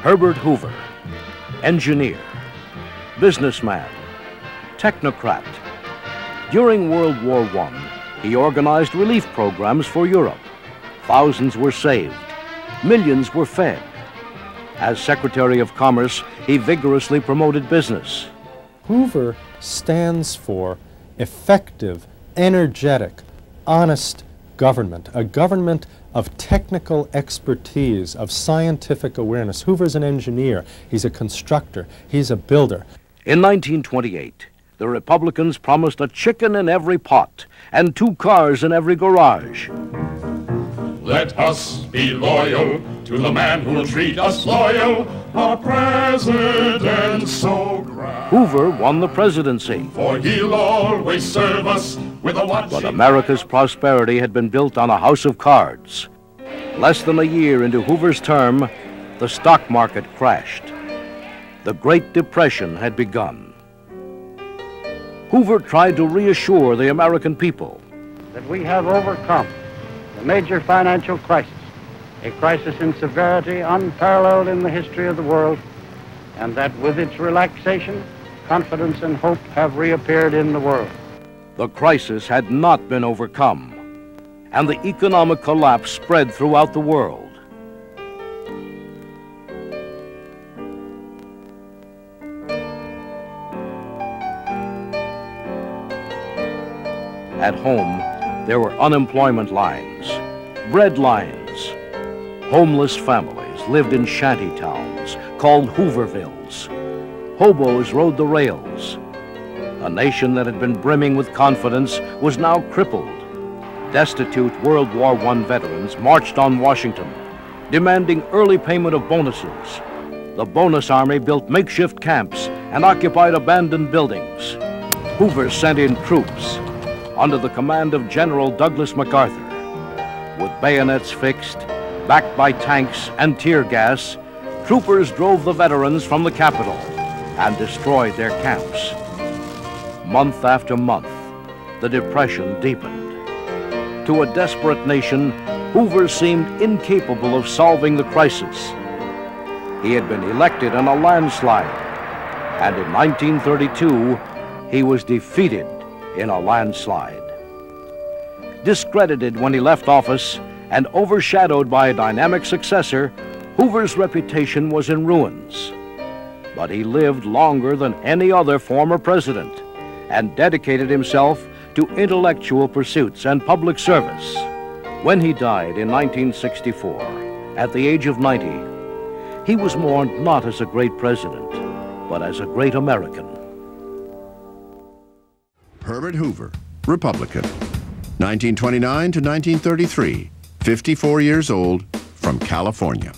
Herbert Hoover, engineer, businessman, technocrat. During World War I, he organized relief programs for Europe. Thousands were saved. Millions were fed. As Secretary of Commerce, he vigorously promoted business. Hoover stands for effective, energetic, honest government, a government of technical expertise, of scientific awareness. Hoover's an engineer, he's a constructor, he's a builder. In 1928, the Republicans promised a chicken in every pot and 2 cars in every garage. Let us be loyal to the man who'll treat us loyal, our president so grand. Hoover won the presidency. For he'll always serve us with a watching. But America's prosperity had been built on a house of cards. Less than a year into Hoover's term, the stock market crashed. The Great Depression had begun. Hoover tried to reassure the American people that we have overcome a major financial crisis, a crisis in severity unparalleled in the history of the world, and that with its relaxation, confidence and hope have reappeared in the world. The crisis had not been overcome, and the economic collapse spread throughout the world. At home, there were unemployment lines, bread lines. Homeless families lived in shanty towns called Hoovervilles. Hobos rode the rails. A nation that had been brimming with confidence was now crippled. Destitute World War I veterans marched on Washington, demanding early payment of bonuses. The bonus army built makeshift camps and occupied abandoned buildings. Hoover sent in troops under the command of General Douglas MacArthur. With bayonets fixed, backed by tanks and tear gas, troopers drove the veterans from the Capitol and destroyed their camps. Month after month, the Depression deepened. To a desperate nation, Hoover seemed incapable of solving the crisis. He had been elected in a landslide, and in 1932, he was defeated in a landslide. Discredited when he left office and overshadowed by a dynamic successor, Hoover's reputation was in ruins. But he lived longer than any other former president and dedicated himself to intellectual pursuits and public service. When he died in 1964, at the age of 90, he was mourned not as a great president, but as a great American. Herbert Hoover, Republican, 1929 to 1933, 54 years old, from California.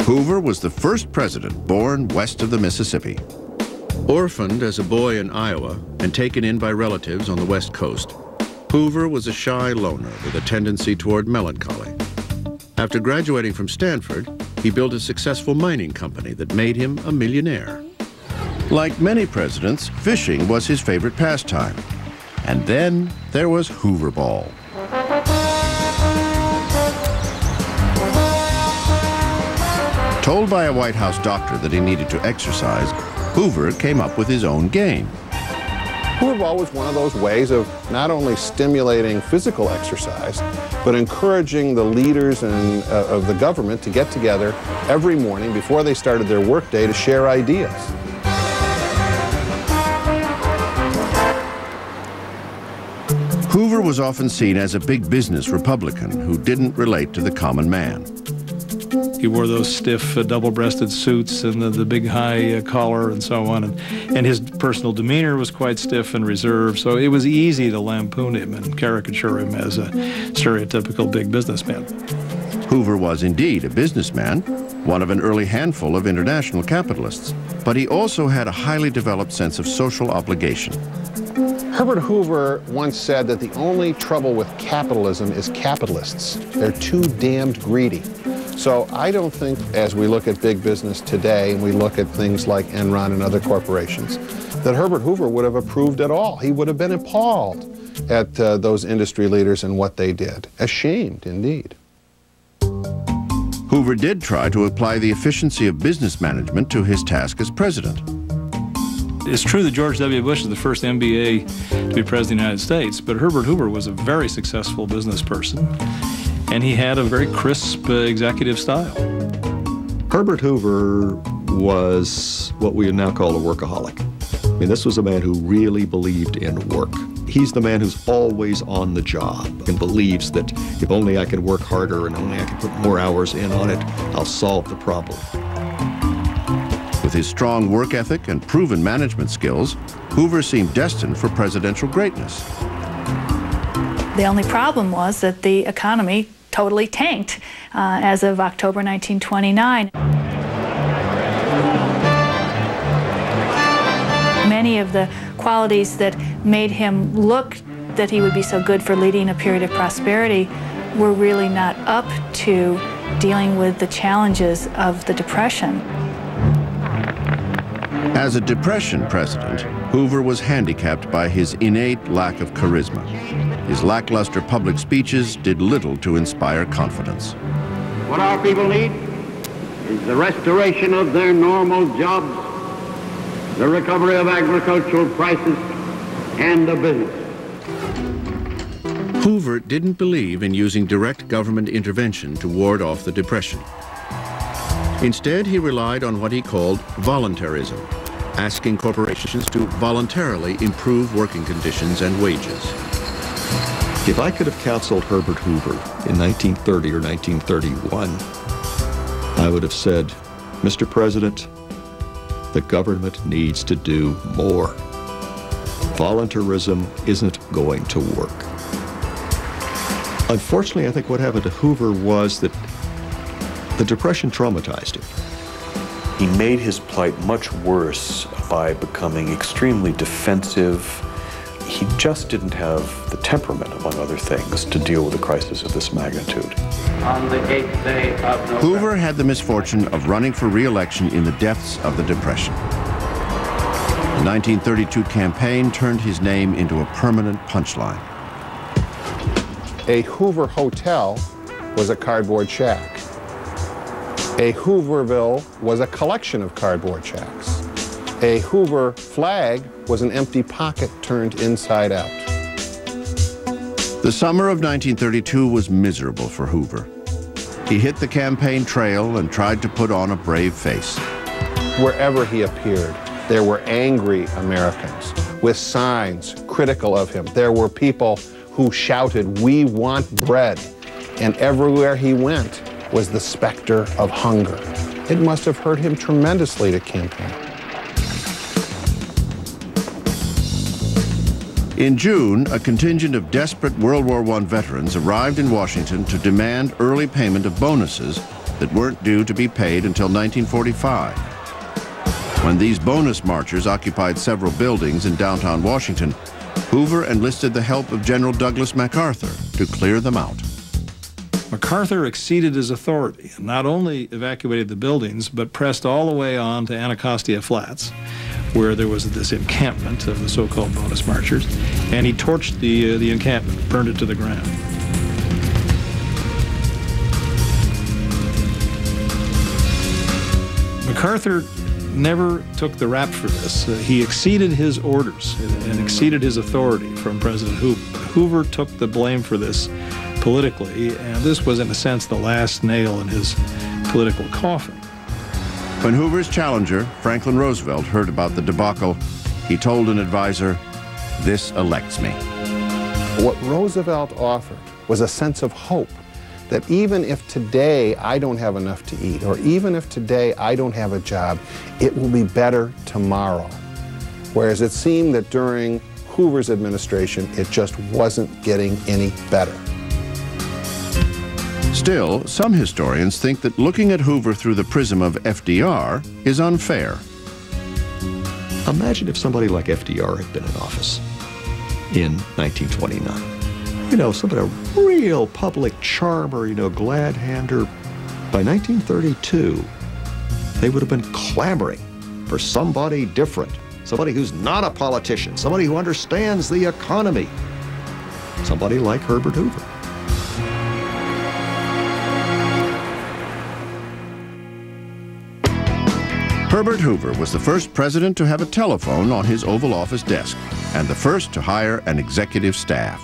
Hoover was the first president born west of the Mississippi. Orphaned as a boy in Iowa and taken in by relatives on the West Coast, Hoover was a shy loner with a tendency toward melancholy. After graduating from Stanford, he built a successful mining company that made him a millionaire. Like many presidents, fishing was his favorite pastime. And then there was Hoover Ball. Told by a White House doctor that he needed to exercise, Hoover came up with his own game. Hoover Ball was one of those ways of not only stimulating physical exercise, but encouraging the leaders of the government to get together every morning before they started their workday to share ideas. Hoover was often seen as a big business Republican who didn't relate to the common man. He wore those stiff double-breasted suits and the big high collar and so on. And his personal demeanor was quite stiff and reserved, so it was easy to lampoon him and caricature him as a stereotypical big businessman. Hoover was indeed a businessman, one of an early handful of international capitalists, but he also had a highly developed sense of social obligation. Herbert Hoover once said that the only trouble with capitalism is capitalists. They're too damned greedy. So I don't think, as we look at big business today and we look at things like Enron and other corporations, that Herbert Hoover would have approved at all. He would have been appalled at those industry leaders and what they did. Ashamed, indeed. Hoover did try to apply the efficiency of business management to his task as president. It's true that George W. Bush is the first MBA to be president of the United States, but Herbert Hoover was a very successful business person, and he had a very crisp executive style. Herbert Hoover was what we would now call a workaholic. I mean, this was a man who really believed in work. He's the man who's always on the job and believes that if only I can work harder and only I can put more hours in on it, I'll solve the problem. With his strong work ethic and proven management skills, Hoover seemed destined for presidential greatness. The only problem was that the economy totally tanked as of October 1929. Many of the qualities that made him look that he would be so good for leading a period of prosperity were really not up to dealing with the challenges of the Depression. As a Depression president, Hoover was handicapped by his innate lack of charisma. His lackluster public speeches did little to inspire confidence. What our people need is the restoration of their normal jobs, the recovery of agricultural prices, and of business. Hoover didn't believe in using direct government intervention to ward off the Depression. Instead, he relied on what he called voluntarism, asking corporations to voluntarily improve working conditions and wages. If I could have counseled Herbert Hoover in 1930 or 1931, I would have said, Mr. President, the government needs to do more. Voluntarism isn't going to work. Unfortunately, I think what happened to Hoover was that the Depression traumatized him. He made his plight much worse by becoming extremely defensive. He just didn't have the temperament, among other things, to deal with a crisis of this magnitude. On the 8th day of November, Hoover had the misfortune of running for re-election in the depths of the Depression. The 1932 campaign turned his name into a permanent punchline. A Hoover hotel was a cardboard shack. A Hooverville was a collection of cardboard shacks. A Hoover flag was an empty pocket turned inside out. The summer of 1932 was miserable for Hoover. He hit the campaign trail and tried to put on a brave face. Wherever he appeared, there were angry Americans with signs critical of him. There were people who shouted, "We want bread." And everywhere he went was the specter of hunger. It must have hurt him tremendously to campaign. In June, a contingent of desperate World War I veterans arrived in Washington to demand early payment of bonuses that weren't due to be paid until 1945. When these bonus marchers occupied several buildings in downtown Washington, Hoover enlisted the help of General Douglas MacArthur to clear them out. MacArthur exceeded his authority and not only evacuated the buildings, but pressed all the way on to Anacostia Flats, where there was this encampment of the so-called bonus marchers, and he torched the encampment, burned it to the ground. MacArthur never took the rap for this. He exceeded his orders and exceeded his authority from President Hoover. Hoover took the blame for this politically, and this was, in a sense, the last nail in his political coffin. When Hoover's challenger, Franklin Roosevelt, heard about the debacle, he told an advisor, "This elects me." What Roosevelt offered was a sense of hope that even if today I don't have enough to eat, or even if today I don't have a job, it will be better tomorrow. Whereas it seemed that during Hoover's administration, it just wasn't getting any better. Still, some historians think that looking at Hoover through the prism of FDR is unfair. Imagine if somebody like FDR had been in office in 1929. You know, somebody, a real public charmer, you know, glad-hander. By 1932, they would have been clamoring for somebody different, somebody who's not a politician, somebody who understands the economy, somebody like Herbert Hoover. Herbert Hoover was the first president to have a telephone on his Oval Office desk and the first to hire an executive staff.